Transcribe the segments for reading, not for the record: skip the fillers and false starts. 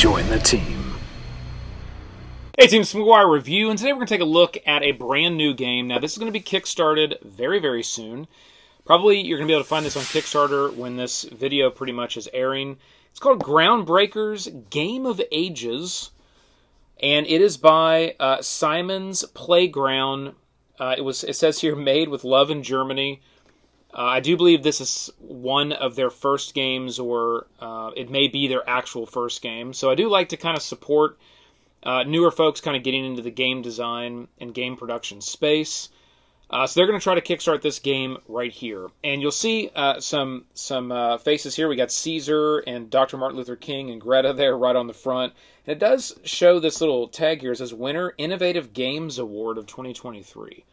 Join the team. Hey, theMCGuiRE Review, and today we're going to take a look at a brand new game. Now, this is going to be kickstarted very, very soon. Probably you're going to be able to find this on Kickstarter when this video pretty much is airing. It's called Groundbreakers Game of Ages, and it is by Simon's Playground. It says here, made with love in Germany. I do believe this is one of their first games, or it may be their actual first game. So I do like to kind of support newer folks kind of getting into the game design and game production space. So they're going to try to kickstart this game right here. And you'll see some faces here. We got Caesar and Dr. Martin Luther King and Greta there right on the front. And it does show this little tag here. It says Winner Innovative Games Award of 2023.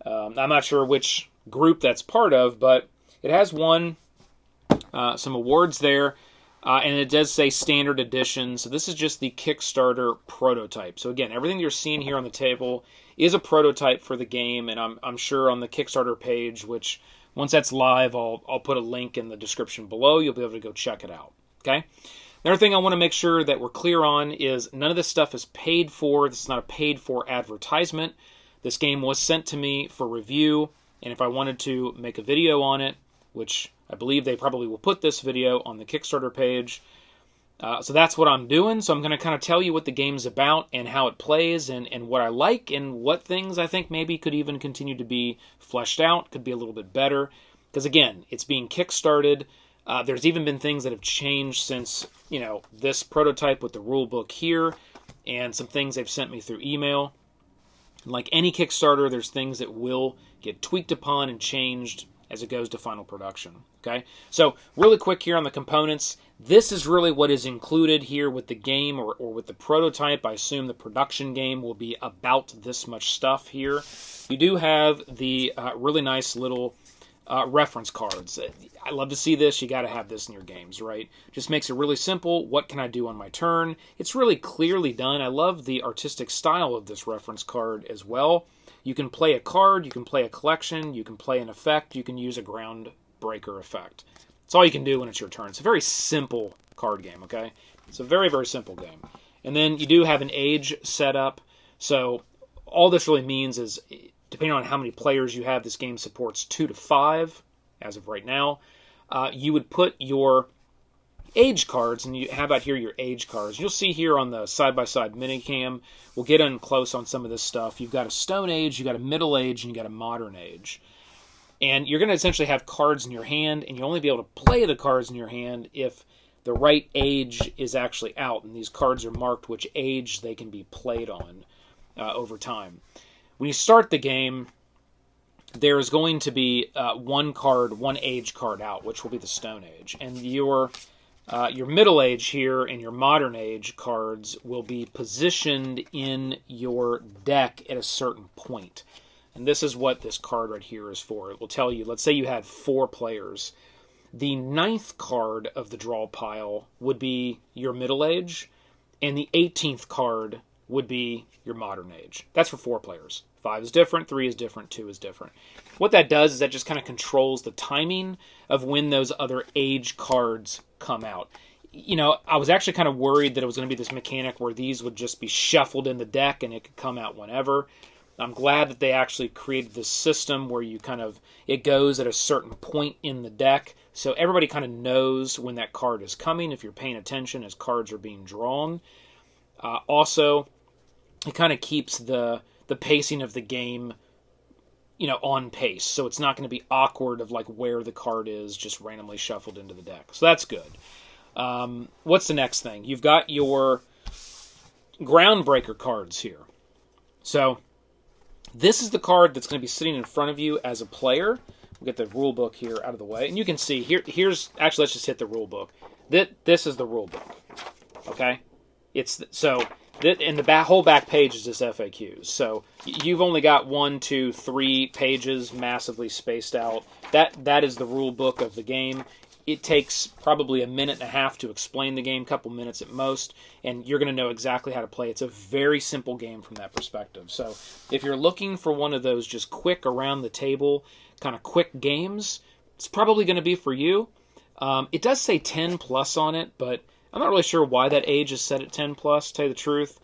I'm not sure which group that's part of, but it has won some awards there. And it does say Standard Edition, so this is just the Kickstarter prototype. So again, everything you're seeing here on the table is a prototype for the game, and I'm sure on the Kickstarter page, which once that's live, I'll put a link in the description below. You'll be able to go check it out. Okay. Another thing I want to make sure that we're clear on is none of this stuff is paid for. This is not a paid for advertisement. This game was sent to me for review, and if I wanted to make a video on it, which I believe they probably will put this video on the Kickstarter page. So that's what I'm doing. So I'm going to kind of tell you what the game's about and how it plays and what I like and what things I think maybe could even continue to be fleshed out, could be a little bit better. Because again, it's being kickstarted. There's even been things that have changed since, this prototype with the rule book here and some things they've sent me through email. Like any Kickstarter, there's things that will get tweaked upon and changed as it goes to final production. Okay, so really quick here on the components. This is really what is included here with the game or with the prototype. I assume the production game will be about this much stuff here. You do have the really nice little reference cards. I love to see this. You got to have this in your games, right? Just makes it really simple. What can I do on my turn? It's really clearly done. I love the artistic style of this reference card as well. You can play a card, you can play a collection, you can play an effect, you can use a Groundbreaker effect. That's all you can do when it's your turn. It's a very simple card game, okay? It's a very, very simple game. And then you do have an age set up. So all this really means is, depending on how many players you have, this game supports 2 to 5 as of right now. You would put your age cards, and you have out here your age cards. You'll see here on the side-by-side minicam, we'll get in close on some of this stuff. You've got a Stone Age, you've got a Middle Age, and you've got a Modern Age. And you're going to essentially have cards in your hand, and you'll only be able to play the cards in your hand if the right age is actually out. And these cards are marked which age they can be played on over time. When you start the game, there's going to be one age card out, which will be the Stone Age. And your Middle Age here and your Modern Age cards will be positioned in your deck at a certain point. And this is what this card right here is for. It will tell you, let's say you had 4 players. The 9th card of the draw pile would be your Middle Age, and the 18th card would be your Modern Age. That's for 4 players. 5 is different, 3 is different, 2 is different. What that does is that just kind of controls the timing of when those other age cards come out. I was actually kind of worried that it was going to be this mechanic where these would just be shuffled in the deck and it could come out whenever. I'm glad that they actually created this system where it goes at a certain point in the deck, so everybody kind of knows when that card is coming if you're paying attention as cards are being drawn. Also, it kind of keeps the pacing of the game, on pace. So it's not going to be awkward of like where the card is just randomly shuffled into the deck. So that's good. What's the next thing? You've got your Groundbreaker cards here. So this is the card that's going to be sitting in front of you as a player. We'll get the rule book here out of the way. And you can see here's actually, let's just hit the rule book. This is the rule book. Okay? And the whole back page is just FAQs. So you've only got 1, 2, 3 pages massively spaced out. That is the rule book of the game. It takes probably a minute and a half to explain the game, a couple minutes at most, and you're going to know exactly how to play. It's a very simple game from that perspective. So if you're looking for one of those just quick around the table, kind of quick games, it's probably going to be for you. It does say 10 plus on it, but I'm not really sure why that age is set at 10 plus, to tell you the truth.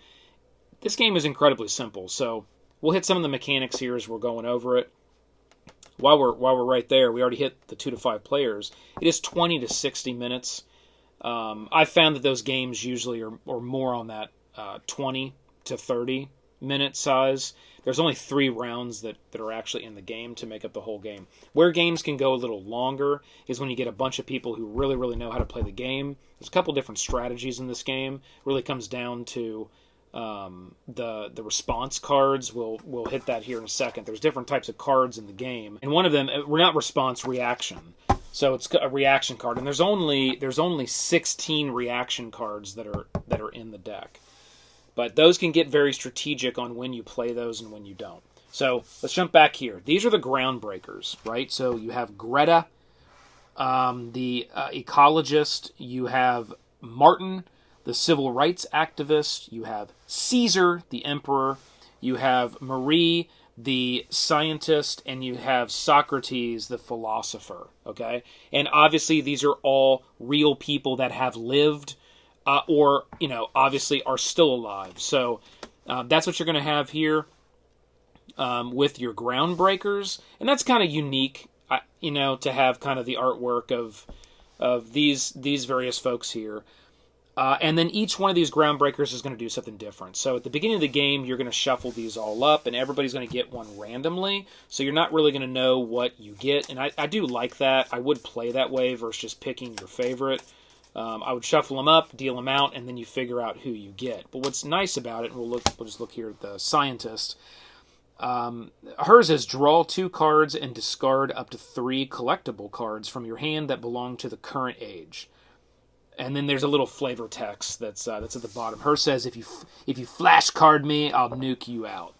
This game is incredibly simple, so we'll hit some of the mechanics here as we're going over it. While we're right there, we already hit the 2 to 5 players. It is 20 to 60 minutes. I've found that those games usually are more on that 20 to 30 minute size. There's only 3 rounds that are actually in the game to make up the whole game. Where games can go a little longer is when you get a bunch of people who really, really know how to play the game. There's a couple different strategies in this game. It really comes down to the response cards. We'll hit that here in a second. There's different types of cards in the game, and one of them, we're not response, reaction. So it's a reaction card, and there's only 16 reaction cards that are in the deck. But those can get very strategic on when you play those and when you don't. So let's jump back here. These are the Groundbreakers, right? So you have Greta, the ecologist. You have Martin, the civil rights activist. You have Caesar, the emperor. You have Marie, the scientist. And you have Socrates, the philosopher. Okay? And obviously these are all real people that have lived or, obviously are still alive. So that's what you're going to have here with your Groundbreakers. And that's kind of unique, to have kind of the artwork of these various folks here. And then each one of these Groundbreakers is going to do something different. So at the beginning of the game, you're going to shuffle these all up, and everybody's going to get one randomly. So you're not really going to know what you get. And I do like that. I would play that way versus just picking your favorite. I would shuffle them up, deal them out, and then you figure out who you get. But what's nice about it, and we'll just look here at the scientist. Hers is draw 2 cards and discard up to 3 collectible cards from your hand that belong to the current age. And then there's a little flavor text that's at the bottom. Hers says, if you flashcard me, I'll nuke you out.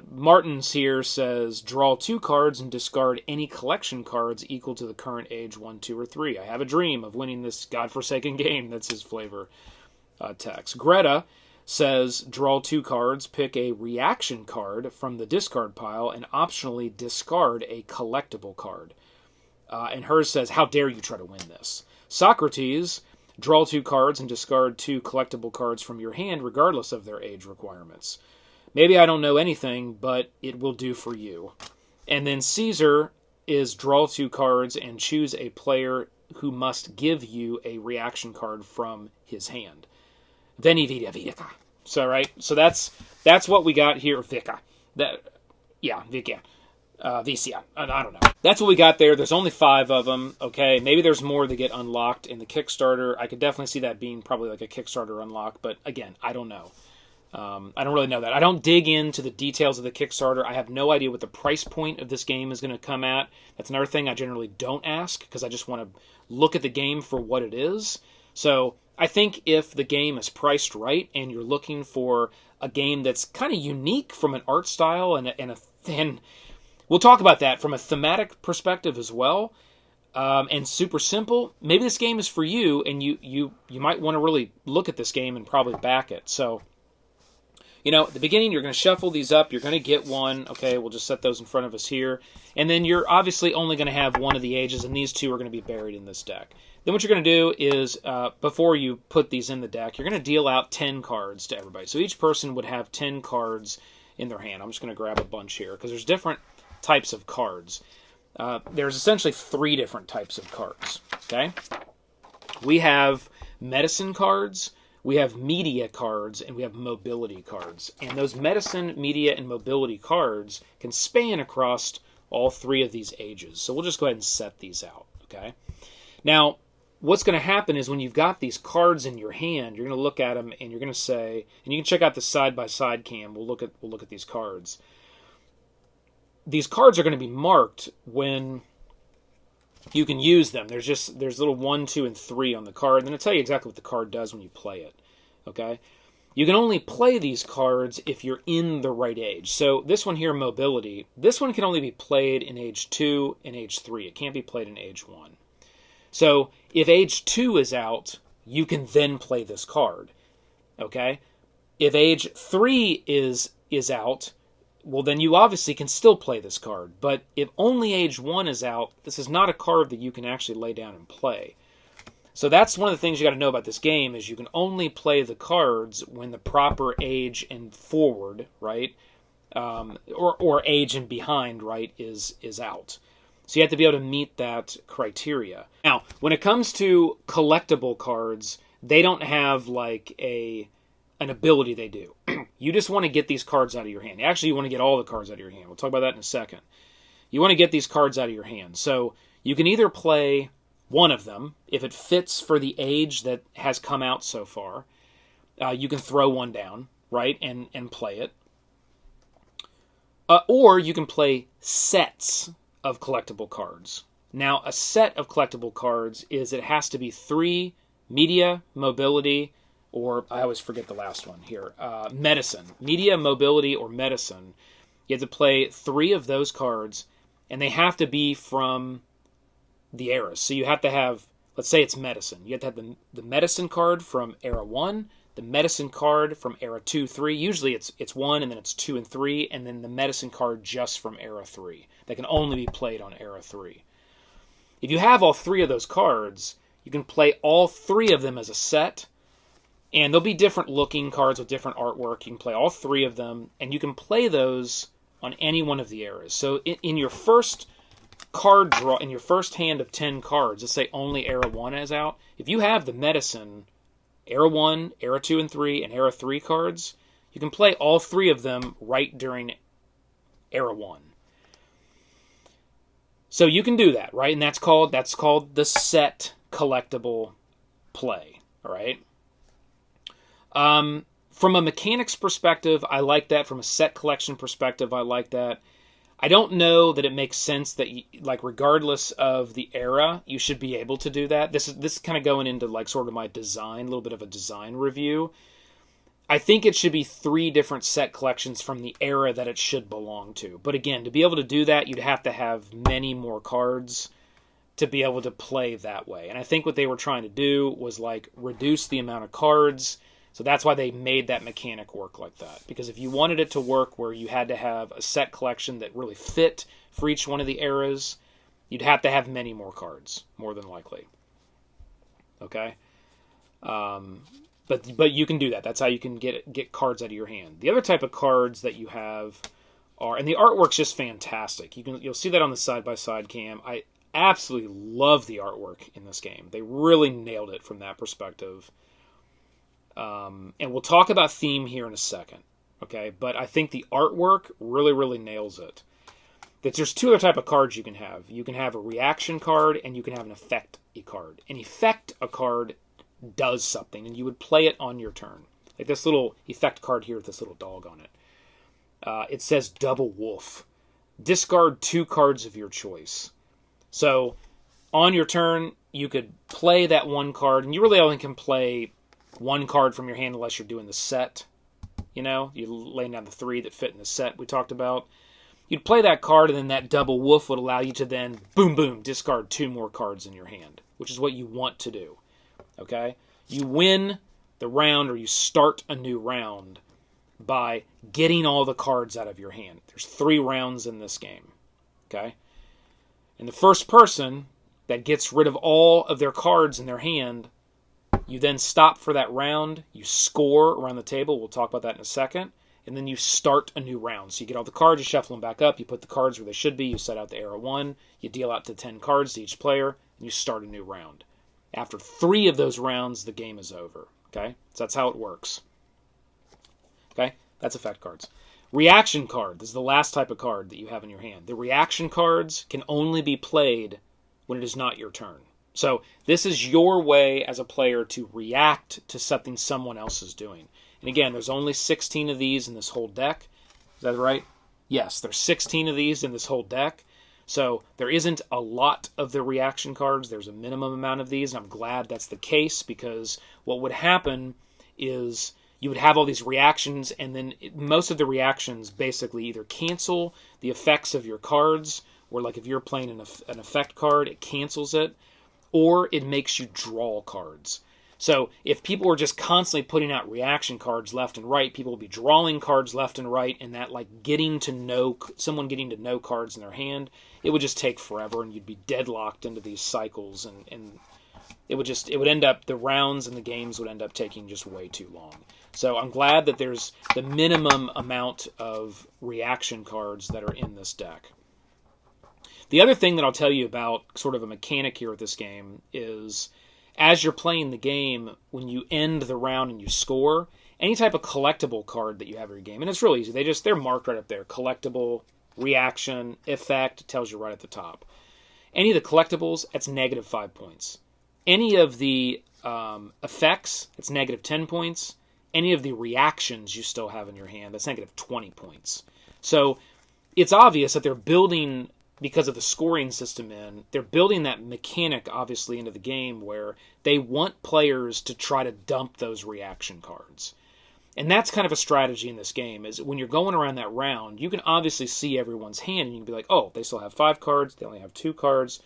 Martin's here says, draw 2 cards and discard any collection cards equal to the current age 1, 2, or 3. I have a dream of winning this godforsaken game. That's his flavor text. Greta says, draw 2 cards, pick a reaction card from the discard pile, and optionally discard a collectible card. And hers says, how dare you try to win this? Socrates, draw 2 cards and discard 2 collectible cards from your hand regardless of their age requirements. Maybe I don't know anything, but it will do for you. And then Caesar is draw 2 cards and choose a player who must give you a reaction card from his hand. Veni vidi vici. So right, so that's what we got here. Vica. Vicia. Vicia. I don't know. That's what we got there. There's only 5 of them. Okay, maybe there's more that get unlocked in the Kickstarter. I could definitely see that being probably like a Kickstarter unlock, but again, I don't know. I don't really know that. I don't dig into the details of the Kickstarter. I have no idea what the price point of this game is going to come at. That's another thing I generally don't ask because I just want to look at the game for what it is. So I think if the game is priced right and you're looking for a game that's kind of unique from an art style and we'll talk about that from a thematic perspective as well, and super simple, maybe this game is for you, and you might want to really look at this game and probably back it. So, at the beginning, you're going to shuffle these up. You're going to get one. Okay, we'll just set those in front of us here. And then you're obviously only going to have one of the ages, and these 2 are going to be buried in this deck. Then what you're going to do is, before you put these in the deck, you're going to deal out 10 cards to everybody. So each person would have 10 cards in their hand. I'm just going to grab a bunch here, because there's different types of cards. There's essentially 3 different types of cards. Okay, we have medicine cards, we have media cards, and we have mobility cards. And those medicine, media, and mobility cards can span across all 3 of these ages. So we'll just go ahead and set these out. Okay. Now, what's going to happen is when you've got these cards in your hand, you're going to look at them and you're going to say, and you can check out the side-by-side cam. We'll look at these cards. These cards are going to be marked when you can use them. There's little 1, 2, and 3 on the card. And then I'll tell you exactly what the card does when you play it. Okay? You can only play these cards if you're in the right age. So this one here, mobility, this one can only be played in age 2 and age 3. It can't be played in age 1. So if age 2 is out, you can then play this card. Okay? If age 3 is out, well, then you obviously can still play this card. But if only age 1 is out, this is not a card that you can actually lay down and play. So that's one of the things you got to know about this game is you can only play the cards when the proper age and forward, right, or age and behind, right, is out. So you have to be able to meet that criteria. Now, when it comes to collectible cards, they don't have like an ability they do. You just want to get these cards out of your hand. Actually, you want to get all the cards out of your hand. We'll talk about that in a second. You want to get these cards out of your hand. So you can either play one of them, if it fits for the age that has come out so far. You can throw one down, right, and play it. Or you can play sets of collectible cards. Now, a set of collectible cards is it has to be 3 media, mobility, or I always forget the last one here, medicine. Media, mobility, or medicine. You have to play 3 of those cards, and they have to be from the eras. So you have to have, let's say it's medicine. You have to have the medicine card from era 1, the medicine card from era 2, 3. Usually it's 1, and then it's 2 and 3, and then the medicine card just from era 3. That can only be played on era 3. If you have all 3 of those cards, you can play all 3 of them as a set, and there'll be different looking cards with different artwork. You can play all 3 of them, and you can play those on any one of the eras. So in your first card draw, in your first hand of 10 cards, let's say only era 1 is out, if you have the medicine, era 1, era 2 and 3, and era 3 cards, you can play all 3 of them right during era 1. So you can do that, right? And that's called the set collectible play, all right? From a mechanics perspective, I like that. From a set collection perspective, I like that. I don't know that it makes sense that, like, regardless of the era, you should be able to do that. This is kind of going into, like, sort of my design, a little bit of a design review. I think it should be 3 different set collections from the era that it should belong to. But again, to be able to do that, you'd have to have many more cards to be able to play that way. And I think what they were trying to do was, like, reduce the amount of cards. So that's why they made that mechanic work like that. Because if you wanted it to work where you had to have a set collection that really fit for each one of the eras, you'd have to have many more cards, more than likely. Okay? But you can do that. That's how you can get cards out of your hand. The other type of cards that you have are, and the artwork's just fantastic. You'll see that on the side-by-side cam. I absolutely love the artwork in this game. They really nailed it from that perspective. And we'll talk about theme here in a second, okay? But I think the artwork really, really nails it. There's 2 other type of cards you can have. You can have a reaction card, and you can have an effect card. An effect a card does something, and you would play it on your turn. Like this little effect card here with this little dog on it. It says Double Wolf. Discard 2 cards of your choice. So on your turn, you could play that 1 card, and you really only can play 1 card from your hand unless you're doing the set. You know, you're laying down the 3 that fit in the set we talked about. You'd play that card, and then that Double Wolf would allow you to then, boom, boom, discard 2 more cards in your hand, which is what you want to do. Okay? You win the round, or you start a new round by getting all the cards out of your hand. There's 3 rounds in this game. Okay? And the first person that gets rid of all of their cards in their hand, you then stop for that round, you score around the table, we'll talk about that in a second, and then you start a new round. So you get all the cards, you shuffle them back up, you put the cards where they should be, you set out the era 1, you deal out to 10 cards to each player, and you start a new round. After 3 of those rounds, the game is over. Okay? So that's how it works. Okay? That's effect cards. Reaction card. This is the last type of card that you have in your hand. The reaction cards can only be played when it is not your turn. So this is your way as a player to react to something someone else is doing. And again, there's only 16 of these in this whole deck. Is that right? Yes, there's 16 of these in this whole deck. So there isn't a lot of the reaction cards. There's a minimum amount of these, and I'm glad that's the case, because what would happen is you would have all these reactions, and then most of the reactions basically either cancel the effects of your cards, or like if you're playing an effect card, it cancels it, or it makes you draw cards. So if people were just constantly putting out reaction cards left and right, people would be drawing cards left and right, and that, like, someone getting to know cards in their hand, it would just take forever, and you'd be deadlocked into these cycles, and it would end up, the rounds and the games would end up taking just way too long. So I'm glad that there's the minimum amount of reaction cards that are in this deck. The other thing that I'll tell you about sort of a mechanic here with this game is, as you're playing the game, when you end the round and you score, any type of collectible card that you have in your game, and it's real easy, they're marked right up there. Collectible, reaction, effect, it tells you right at the top. Any of the collectibles, that's -5 points. Any of the effects, it's -10 points. Any of the reactions you still have in your hand, that's -20 points. So it's obvious that they're building, because of the scoring system they're building that mechanic, obviously, into the game where they want players to try to dump those reaction cards. And that's kind of a strategy in this game, is when you're going around that round, you can obviously see everyone's hand, and you can be like, oh, they still have 5 cards, they only have 2 cards.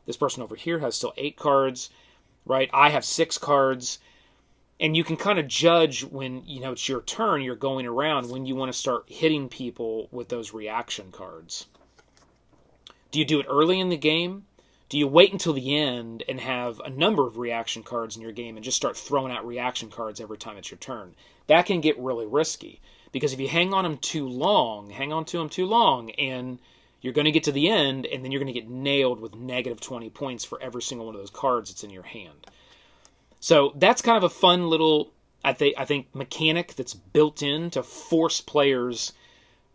This person over here has still 8 cards, right? I have 6 cards. And you can kind of judge when, it's your turn, you're going around, when you want to start hitting people with those reaction cards. Do you do it early in the game? Do you wait until the end and have a number of reaction cards in your game and just start throwing out reaction cards every time it's your turn? That can get really risky, because if you hang on to them too long, and you're going to get to the end, and then you're going to get nailed with -20 points for every single one of those cards that's in your hand. So that's kind of a fun little, I think, mechanic that's built in to force players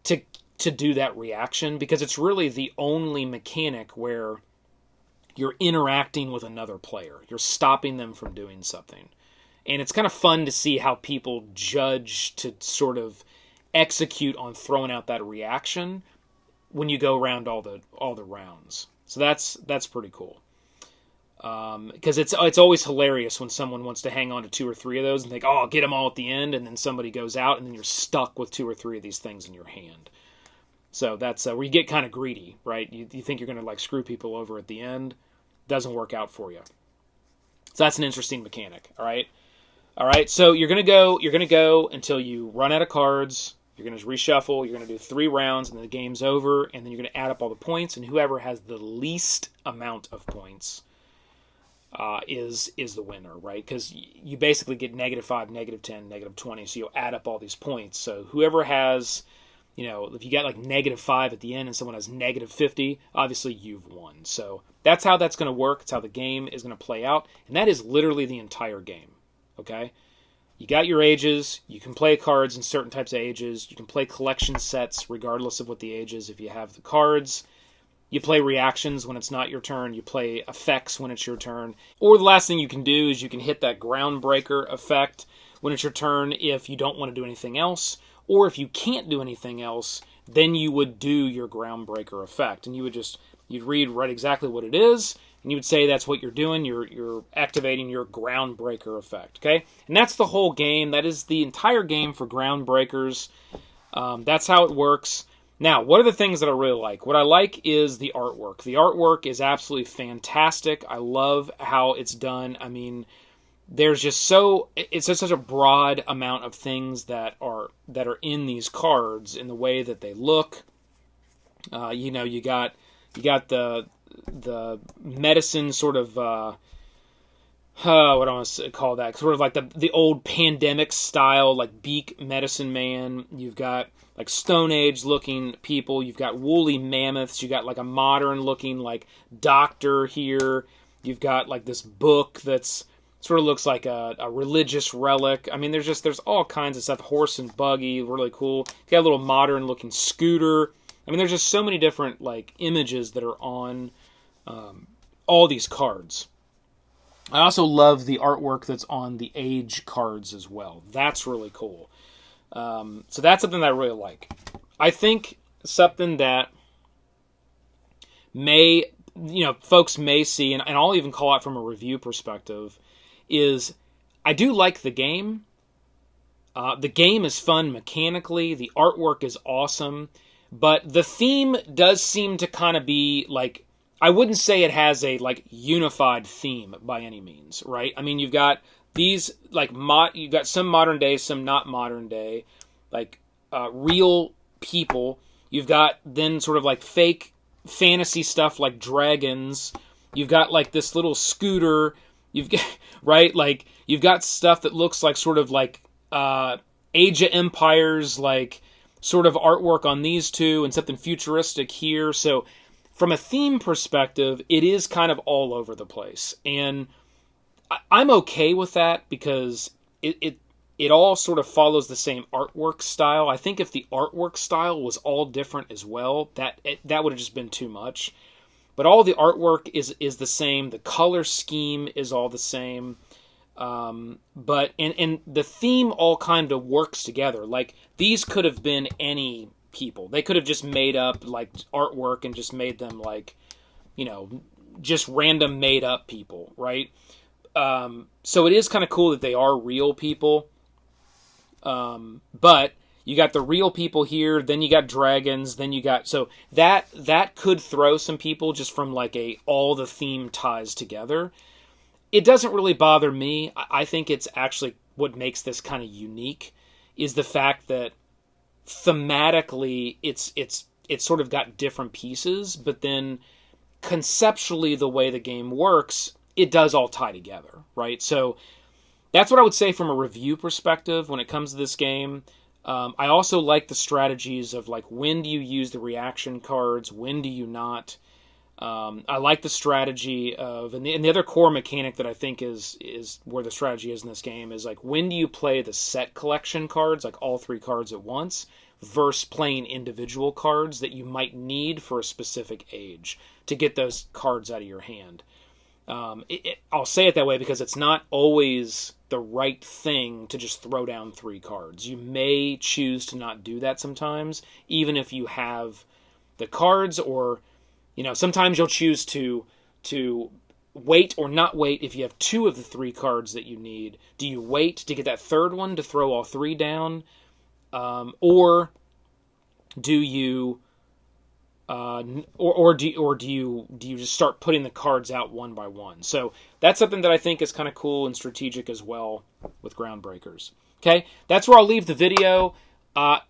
to do that reaction, because it's really the only mechanic where you're interacting with another player. You're stopping them from doing something. And it's kind of fun to see how people judge to sort of execute on throwing out that reaction when you go around all the rounds. So that's pretty cool. Because it's always hilarious when someone wants to hang on to 2 or 3 of those and think, oh, I'll get them all at the end, and then somebody goes out, and then you're stuck with 2 or 3 of these things in your hand. So that's where you get kind of greedy, right? You think you're going to screw people over at the end. Doesn't work out for you. So that's an interesting mechanic. All right. So you're going to go until you run out of cards. You're going to reshuffle. You're going to do 3 rounds, and then the game's over. And then you're going to add up all the points, and whoever has the least amount of points is the winner, right? Because you basically get -5, -10, -20. So you'll add up all these points. So whoever has, if you got -5 at the end and someone has -50, obviously you've won. So that's how that's going to work. It's how the game is going to play out. And that is literally the entire game. Okay? You got your ages. You can play cards in certain types of ages. You can play collection sets regardless of what the age is if you have the cards. You play reactions when it's not your turn. You play effects when it's your turn. Or the last thing you can do is you can hit that Groundbreaker effect when it's your turn if you don't want to do anything else. Or if you can't do anything else, then you would do your Groundbreaker effect. And you'd read exactly what it is, and you would say that's what you're doing. You're activating your Groundbreaker effect, okay? And that's the whole game. That is the entire game for Groundbreakers. That's how it works. Now, what are the things that I really like? What I like is the artwork. The artwork is absolutely fantastic. I love how it's done. I mean, it's just such a broad amount of things that are in these cards in the way that they look. You got the medicine sort of what do I want to call that? Sort of like the old pandemic style, like beak medicine man. You've got Stone Age looking people. You've got woolly mammoths. You got a modern looking doctor here. You've got this book that's sort of looks like a religious relic. I mean, there's all kinds of stuff. Horse and buggy, really cool. You got a little modern looking scooter. I mean, there's just so many different images that are on all these cards. I also love the artwork that's on the age cards as well. That's really cool. So that's something that I really like. I think something that folks may see, and I'll even call out from a review perspective, is I do like the game. The game is fun mechanically. The artwork is awesome. But the theme does seem to kind of be I wouldn't say it has a unified theme by any means, right? I mean, you've got these you've got some modern day, some not modern day, real people. You've got then sort of fake fantasy stuff like dragons. You've got this little scooter. You've got, right, like you've got stuff that looks like sort of like Age of Empires, like sort of artwork on these two, and something futuristic here. So from a theme perspective, it is kind of all over the place, and I'm okay with that because it all sort of follows the same artwork style. I think if the artwork style was all different as well, that would have just been too much. But all the artwork is the same. The color scheme is all the same. But the theme all kind of works together. Like, these could have been any people. They could have just made up like artwork and just made them like, just random made up people, right? So it is kind of cool that they are real people. But you got the real people here, then you got dragons, then you got, so that could throw some people just from like all the theme ties together. It doesn't really bother me. I think it's actually what makes this kind of unique is the fact that thematically it's sort of got different pieces, but then conceptually the way the game works, it does all tie together, right? So that's what I would say from a review perspective when it comes to this game. I also like the strategies of like, when do you use the reaction cards, when do you not? I like the strategy of, and the other core mechanic that I think is where the strategy is in this game is like, when do you play the set collection cards, like all 3 cards at once, versus playing individual cards that you might need for a specific age to get those cards out of your hand. I'll say it that way because it's not always the right thing to just throw down 3 cards. You may choose to not do that sometimes, even if you have the cards, or sometimes you'll choose to wait or not wait if you have 2 of the 3 cards that you need. Do you wait to get that 3rd one to throw all 3 down, or do you? Or do you just start putting the cards out one by one? So that's something that I think is kind of cool and strategic as well with Groundbreakers. Okay, that's where I'll leave the video.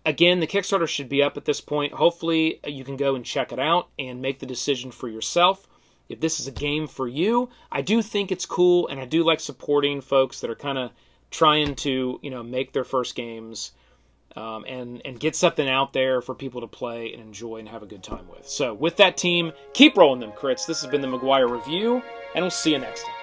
Again, the Kickstarter should be up at this point. Hopefully you can go and check it out and make the decision for yourself if this is a game for you. I do think it's cool, and I do like supporting folks that are kind of trying to make their first games. And get something out there for people to play and enjoy and have a good time with. So with that, team, keep rolling them crits. This has been the McGuire Review, and we'll see you next time.